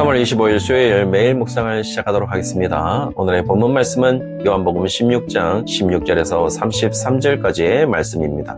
3월 25일 수요일 매일 묵상을 시작하도록 하겠습니다. 오늘의 본문 말씀은 요한복음 16장 16절에서 33절까지의 말씀입니다.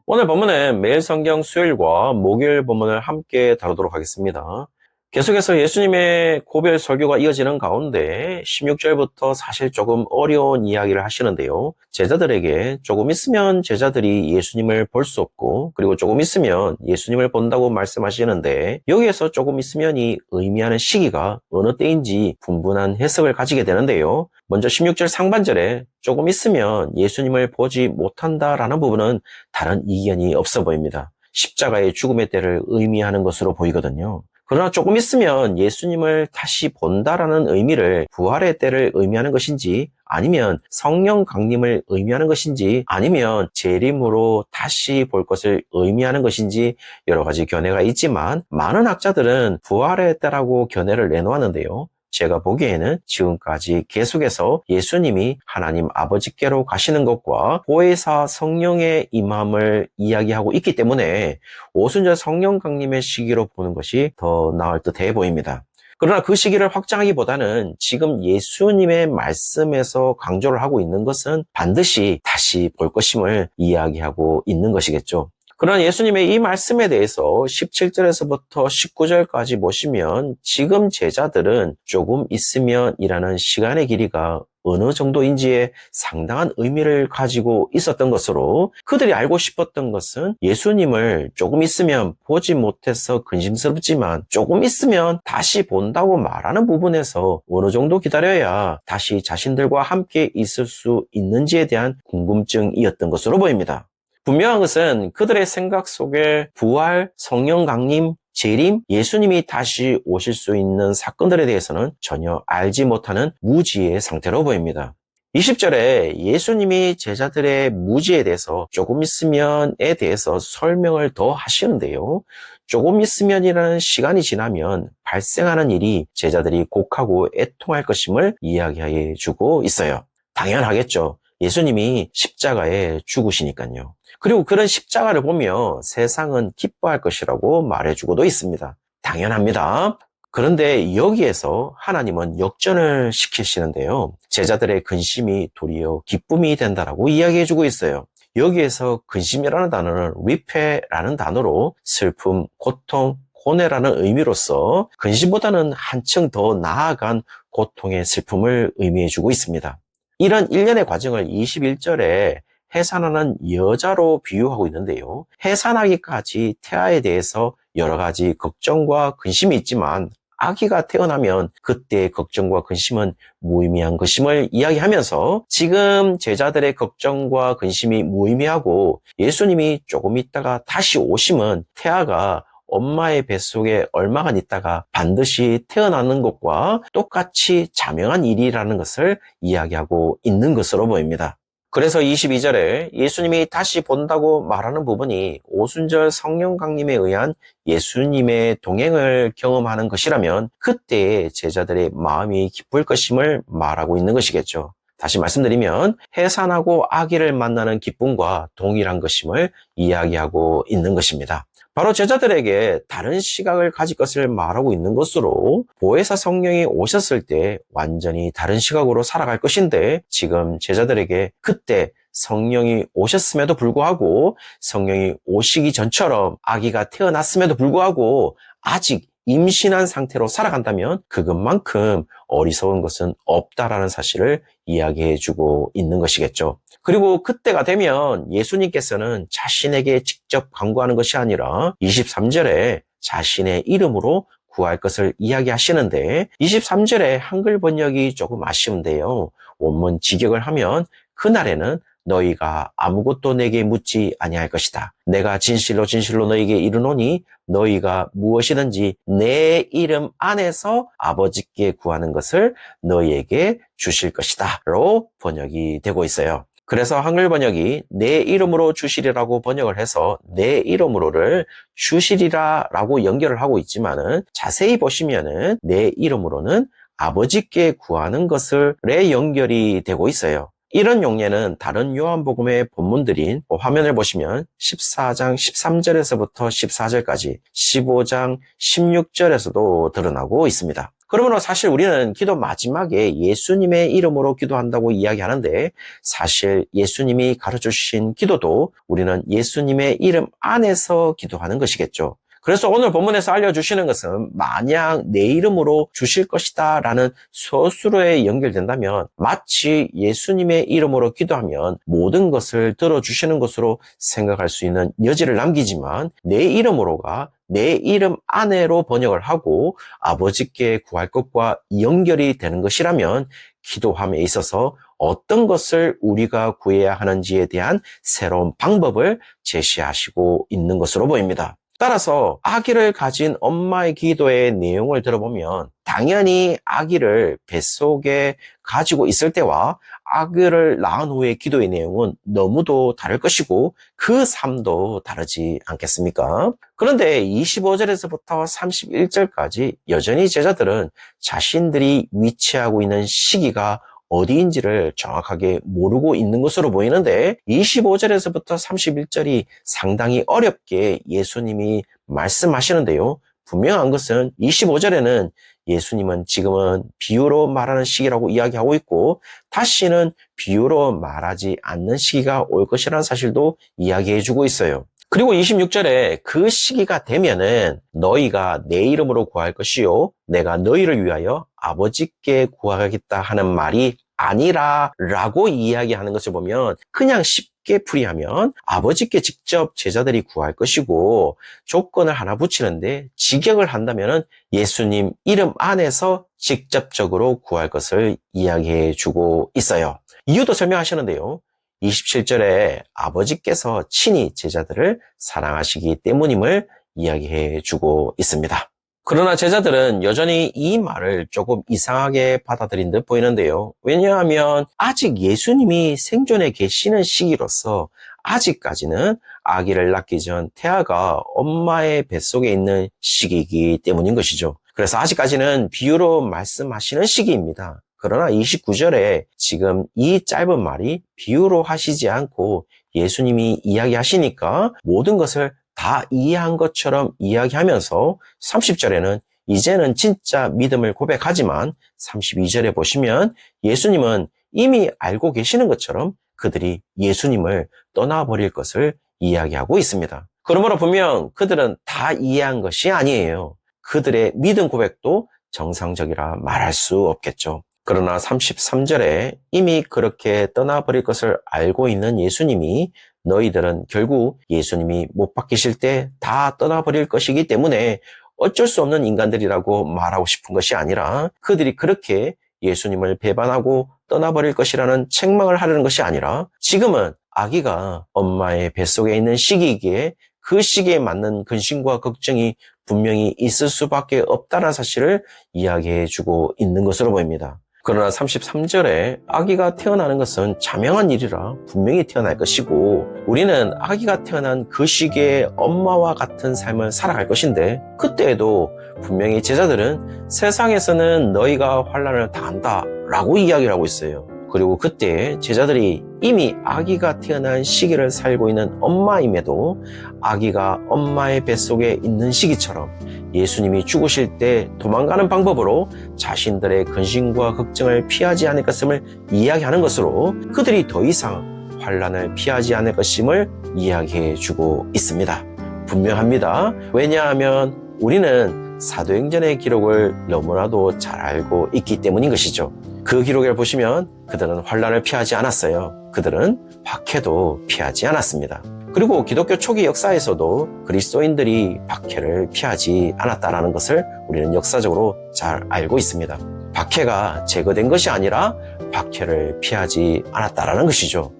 오늘 본문은 매일 성경 수요일과 목요일 본문을 함께 다루도록 하겠습니다. 계속해서 예수님의 고별 설교가 이어지는 가운데 16절부터 사실 조금 어려운 이야기를 하시는데요. 제자들에게 조금 있으면 제자들이 예수님을 볼 수 없고, 그리고 조금 있으면 예수님을 본다고 말씀하시는데, 여기에서 조금 있으면이 의미하는 시기가 어느 때인지 분분한 해석을 가지게 되는데요. 먼저 16절 상반절에 조금 있으면 예수님을 보지 못한다라는 부분은 다른 이견이 없어 보입니다. 십자가의 죽음의 때를 의미하는 것으로 보이거든요. 그러나 조금 있으면 예수님을 다시 본다라는 의미를 부활의 때를 의미하는 것인지, 아니면 성령 강림을 의미하는 것인지, 아니면 재림으로 다시 볼 것을 의미하는 것인지 여러 가지 견해가 있지만, 많은 학자들은 부활의 때라고 견해를 내놓았는데요. 제가 보기에는 지금까지 계속해서 예수님이 하나님 아버지께로 가시는 것과 보혜사 성령의 임함을 이야기하고 있기 때문에 오순절 성령 강림의 시기로 보는 것이 더 나을 듯해 보입니다. 그러나 그 시기를 확장하기보다는 지금 예수님의 말씀에서 강조를 하고 있는 것은 반드시 다시 볼 것임을 이야기하고 있는 것이겠죠. 그러나 예수님의 이 말씀에 대해서 17절에서부터 19절까지 보시면 지금 제자들은 조금 있으면이라는 시간의 길이가 어느 정도인지에 상당한 의미를 가지고 있었던 것으로, 그들이 알고 싶었던 것은 예수님을 조금 있으면 보지 못해서 근심스럽지만 조금 있으면 다시 본다고 말하는 부분에서 어느 정도 기다려야 다시 자신들과 함께 있을 수 있는지에 대한 궁금증이었던 것으로 보입니다. 분명한 것은 그들의 생각 속에 부활, 성령 강림, 재림, 예수님이 다시 오실 수 있는 사건들에 대해서는 전혀 알지 못하는 무지의 상태로 보입니다. 20절에 예수님이 제자들의 무지에 대해서 조금 있으면에 대해서 설명을 더 하시는데요. 조금 있으면이라는 시간이 지나면 발생하는 일이 제자들이 곡하고 애통할 것임을 이야기해 주고 있어요. 당연하겠죠. 예수님이 십자가에 죽으시니까요. 그리고 그런 십자가를 보며 세상은 기뻐할 것이라고 말해주고도 있습니다. 당연합니다. 그런데 여기에서 하나님은 역전을 시키시는데요. 제자들의 근심이 도리어 기쁨이 된다라고 이야기해주고 있어요. 여기에서 근심이라는 단어는 위패라는 단어로 슬픔, 고통, 고뇌라는 의미로서 근심보다는 한층 더 나아간 고통의 슬픔을 의미해주고 있습니다. 이런 일련의 과정을 21절에 해산하는 여자로 비유하고 있는데요. 해산하기까지 태아에 대해서 여러 가지 걱정과 근심이 있지만 아기가 태어나면 그때의 걱정과 근심은 무의미한 것임을 이야기하면서 지금 제자들의 걱정과 근심이 무의미하고 예수님이 조금 있다가 다시 오심은 태아가 엄마의 뱃속에 얼마간 있다가 반드시 태어나는 것과 똑같이 자명한 일이라는 것을 이야기하고 있는 것으로 보입니다. 그래서 22절에 예수님이 다시 본다고 말하는 부분이 오순절 성령 강림에 의한 예수님의 동행을 경험하는 것이라면 그때의 제자들의 마음이 기쁠 것임을 말하고 있는 것이겠죠. 다시 말씀드리면 해산하고 아기를 만나는 기쁨과 동일한 것임을 이야기하고 있는 것입니다. 바로 제자들에게 다른 시각을 가질 것을 말하고 있는 것으로 보혜사 성령이 오셨을 때 완전히 다른 시각으로 살아갈 것인데, 지금 제자들에게 그때 성령이 오셨음에도 불구하고 성령이 오시기 전처럼 아기가 태어났음에도 불구하고 아직 임신한 상태로 살아간다면 그것만큼 어리석은 것은 없다라는 사실을 이야기해주고 있는 것이겠죠. 그리고 그때가 되면 예수님께서는 자신에게 직접 간구하는 것이 아니라 23절에 자신의 이름으로 구할 것을 이야기하시는데, 23절에 한글 번역이 조금 아쉬운데요. 원문 직역을 하면 그날에는 너희가 아무것도 내게 묻지 아니할 것이다. 내가 진실로 진실로 너희에게 이르노니 너희가 무엇이든지 내 이름 안에서 아버지께 구하는 것을 너희에게 주실 것이다 로 번역이 되고 있어요. 그래서 한글 번역이 내 이름으로 주시리라고 번역을 해서 내 이름으로를 주시리라 라고 연결을 하고 있지만은 자세히 보시면은 내 이름으로는 아버지께 구하는 것을에 연결이 되고 있어요. 이런 용례는 다른 요한복음의 본문들인 화면을 보시면 14장 13절에서부터 14절까지 15장 16절에서도 드러나고 있습니다. 그러므로 사실 우리는 기도 마지막에 예수님의 이름으로 기도한다고 이야기하는데 사실 예수님이 가르쳐주신 기도도 우리는 예수님의 이름 안에서 기도하는 것이겠죠. 그래서 오늘 본문에서 알려주시는 것은 만약 내 이름으로 주실 것이다 라는 서술어에 연결된다면 마치 예수님의 이름으로 기도하면 모든 것을 들어주시는 것으로 생각할 수 있는 여지를 남기지만 내 이름으로가 내 이름 안에로 번역을 하고 아버지께 구할 것과 연결이 되는 것이라면 기도함에 있어서 어떤 것을 우리가 구해야 하는지에 대한 새로운 방법을 제시하시고 있는 것으로 보입니다. 따라서 아기를 가진 엄마의 기도의 내용을 들어보면 당연히 아기를 뱃속에 가지고 있을 때와 아기를 낳은 후의 기도의 내용은 너무도 다를 것이고 그 삶도 다르지 않겠습니까? 그런데 25절에서부터 31절까지 여전히 제자들은 자신들이 위치하고 있는 시기가 어디인지를 정확하게 모르고 있는 것으로 보이는데 25절에서부터 31절이 상당히 어렵게 예수님이 말씀하시는데요. 분명한 것은 25절에는 예수님은 지금은 비유로 말하는 시기라고 이야기하고 있고 다시는 비유로 말하지 않는 시기가 올 것이라는 사실도 이야기해주고 있어요. 그리고 26절에 그 시기가 되면은 너희가 내 이름으로 구할 것이요 내가 너희를 위하여 아버지께 구하겠다 하는 말이 아니라 라고 이야기하는 것을 보면 그냥 쉽게 풀이하면 아버지께 직접 제자들이 구할 것이고 조건을 하나 붙이는데 직역을 한다면은 예수님 이름 안에서 직접적으로 구할 것을 이야기해 주고 있어요. 이유도 설명하시는데요. 27절에 아버지께서 친히 제자들을 사랑하시기 때문임을 이야기해 주고 있습니다. 그러나 제자들은 여전히 이 말을 조금 이상하게 받아들인 듯 보이는데요. 왜냐하면 아직 예수님이 생존해 계시는 시기로서 아직까지는 아기를 낳기 전 태아가 엄마의 뱃속에 있는 시기이기 때문인 것이죠. 그래서 아직까지는 비유로 말씀하시는 시기입니다. 그러나 29절에 지금 이 짧은 말이 비유로 하시지 않고 예수님이 이야기하시니까 모든 것을 다 이해한 것처럼 이야기하면서 30절에는 이제는 진짜 믿음을 고백하지만 32절에 보시면 예수님은 이미 알고 계시는 것처럼 그들이 예수님을 떠나버릴 것을 이야기하고 있습니다. 그러므로 분명 그들은 다 이해한 것이 아니에요. 그들의 믿음 고백도 정상적이라 말할 수 없겠죠. 그러나 33절에 이미 그렇게 떠나버릴 것을 알고 있는 예수님이 너희들은 결국 예수님이 못 박히실 때 다 떠나버릴 것이기 때문에 어쩔 수 없는 인간들이라고 말하고 싶은 것이 아니라 그들이 그렇게 예수님을 배반하고 떠나버릴 것이라는 책망을 하려는 것이 아니라 지금은 아기가 엄마의 뱃속에 있는 시기이기에 그 시기에 맞는 근심과 걱정이 분명히 있을 수밖에 없다는 사실을 이야기해주고 있는 것으로 보입니다. 그러나 33절에 아기가 태어나는 것은 자명한 일이라 분명히 태어날 것이고 우리는 아기가 태어난 그 시기에 엄마와 같은 삶을 살아갈 것인데 그때에도 분명히 제자들은 세상에서는 너희가 환난을 당한다 라고 이야기를 하고 있어요. 그리고 그때 제자들이 이미 아기가 태어난 시기를 살고 있는 엄마임에도 아기가 엄마의 뱃속에 있는 시기처럼 예수님이 죽으실 때 도망가는 방법으로 자신들의 근심과 걱정을 피하지 않을 것임을 이야기하는 것으로 그들이 더 이상 환난을 피하지 않을 것임을 이야기해 주고 있습니다. 분명합니다. 왜냐하면 우리는 사도행전의 기록을 너무나도 잘 알고 있기 때문인 것이죠. 그 기록을 보시면 그들은 환난을 피하지 않았어요. 그들은 박해도 피하지 않았습니다. 그리고 기독교 초기 역사에서도 그리스도인들이 박해를 피하지 않았다는 것을 우리는 역사적으로 잘 알고 있습니다. 박해가 제거된 것이 아니라 박해를 피하지 않았다는 것이죠.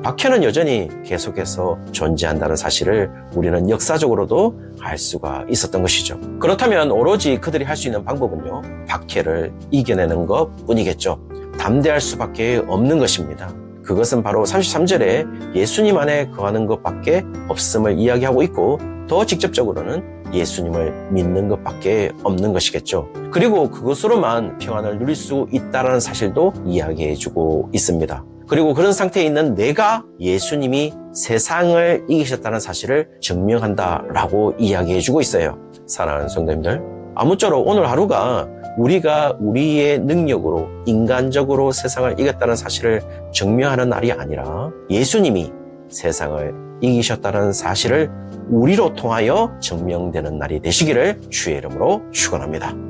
박해는 여전히 계속해서 존재한다는 사실을 우리는 역사적으로도 알 수가 있었던 것이죠. 그렇다면 오로지 그들이 할 수 있는 방법은요, 박해를 이겨내는 것뿐이겠죠. 담대할 수밖에 없는 것입니다. 그것은 바로 33절에 예수님 안에 거하는 것밖에 없음을 이야기하고 있고 더 직접적으로는 예수님을 믿는 것밖에 없는 것이겠죠. 그리고 그것으로만 평안을 누릴 수 있다는 사실도 이야기해주고 있습니다. 그리고 그런 상태에 있는 내가 예수님이 세상을 이기셨다는 사실을 증명한다라고 이야기해주고 있어요. 사랑하는 성도님들, 아무쪼록 오늘 하루가 우리가 우리의 능력으로 인간적으로 세상을 이겼다는 사실을 증명하는 날이 아니라 예수님이 세상을 이기셨다는 사실을 우리로 통하여 증명되는 날이 되시기를 주의 이름으로 축원합니다.